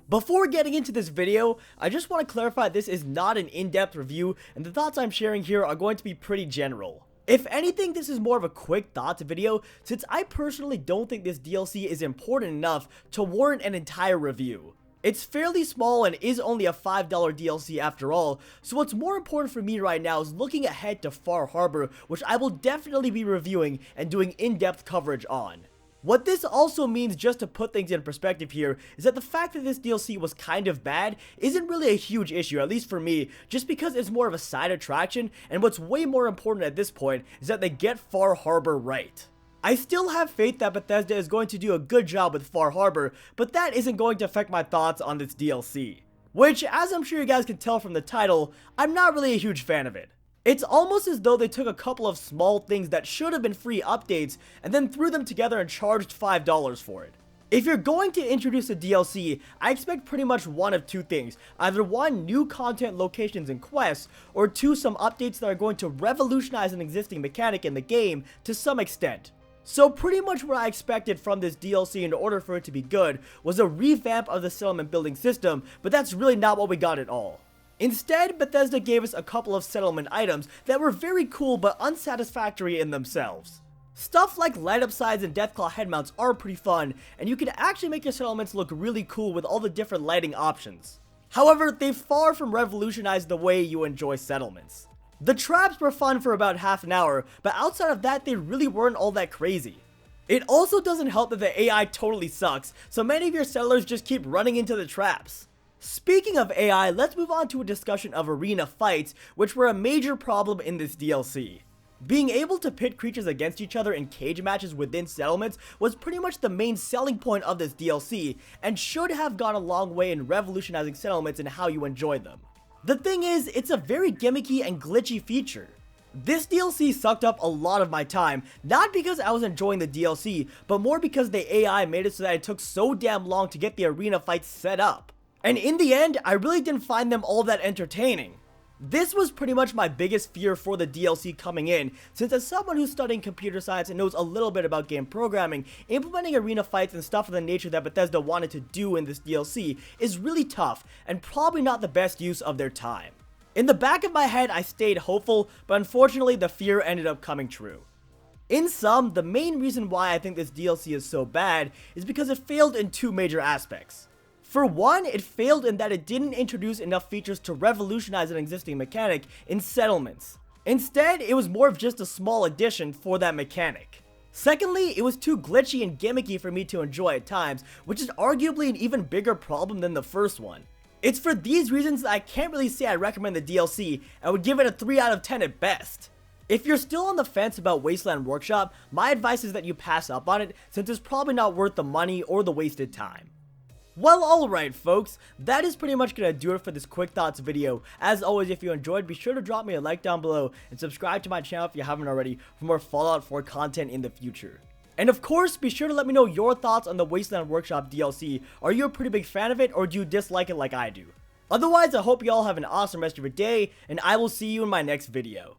Before getting into this video, I just want to clarify this is not an in-depth review, and the thoughts I'm sharing here are going to be pretty general. If anything, this is more of a quick thoughts video, since I personally don't think this DLC is important enough to warrant an entire review. It's fairly small and is only a $5 DLC after all, so what's more important for me right now is looking ahead to Far Harbor, which I will definitely be reviewing and doing in-depth coverage on. What this also means, just to put things in perspective here, is that the fact that this DLC was kind of bad isn't really a huge issue, at least for me, just because it's more of a side attraction, and what's way more important at this point is that they get Far Harbor right. I still have faith that Bethesda is going to do a good job with Far Harbor, but that isn't going to affect my thoughts on this DLC. Which, as I'm sure you guys can tell from the title, I'm not really a huge fan of it. It's almost as though they took a couple of small things that should have been free updates and then threw them together and charged $5 for it. If you're going to introduce a DLC, I expect pretty much one of two things. Either one, new content, locations, and quests, or two, some updates that are going to revolutionize an existing mechanic in the game to some extent. So pretty much what I expected from this DLC in order for it to be good was a revamp of the settlement building system, but that's really not what we got at all. Instead, Bethesda gave us a couple of settlement items that were very cool but unsatisfactory in themselves. Stuff like light up sides and Deathclaw head mounts are pretty fun, and you can actually make your settlements look really cool with all the different lighting options. However, they far from revolutionize the way you enjoy settlements. The traps were fun for about half an hour, but outside of that, they really weren't all that crazy. It also doesn't help that the AI totally sucks, so many of your settlers just keep running into the traps. Speaking of AI, let's move on to a discussion of arena fights, which were a major problem in this DLC. Being able to pit creatures against each other in cage matches within settlements was pretty much the main selling point of this DLC, and should have gone a long way in revolutionizing settlements and how you enjoy them. The thing is, it's a very gimmicky and glitchy feature. This DLC sucked up a lot of my time, not because I was enjoying the DLC, but more because the AI made it so that it took so damn long to get the arena fights set up. And in the end, I really didn't find them all that entertaining. This was pretty much my biggest fear for the DLC coming in, since as someone who's studying computer science and knows a little bit about game programming, implementing arena fights and stuff of the nature that Bethesda wanted to do in this DLC is really tough, and probably not the best use of their time. In the back of my head, I stayed hopeful, but unfortunately the fear ended up coming true. In sum, the main reason why I think this DLC is so bad is because it failed in two major aspects. For one, it failed in that it didn't introduce enough features to revolutionize an existing mechanic in settlements. Instead, it was more of just a small addition for that mechanic. Secondly, it was too glitchy and gimmicky for me to enjoy at times, which is arguably an even bigger problem than the first one. It's for these reasons that I can't really say I recommend the DLC, and would give it a 3 out of 10 at best. If you're still on the fence about Wasteland Workshop, my advice is that you pass up on it, since it's probably not worth the money or the wasted time. Well, alright folks, that is pretty much gonna do it for this quick thoughts video. As always, if you enjoyed, be sure to drop me a like down below and subscribe to my channel if you haven't already for more Fallout 4 content in the future. And of course, be sure to let me know your thoughts on the Wasteland Workshop DLC. Are you a pretty big fan of it, or do you dislike it like I do? Otherwise, I hope you all have an awesome rest of your day, and I will see you in my next video.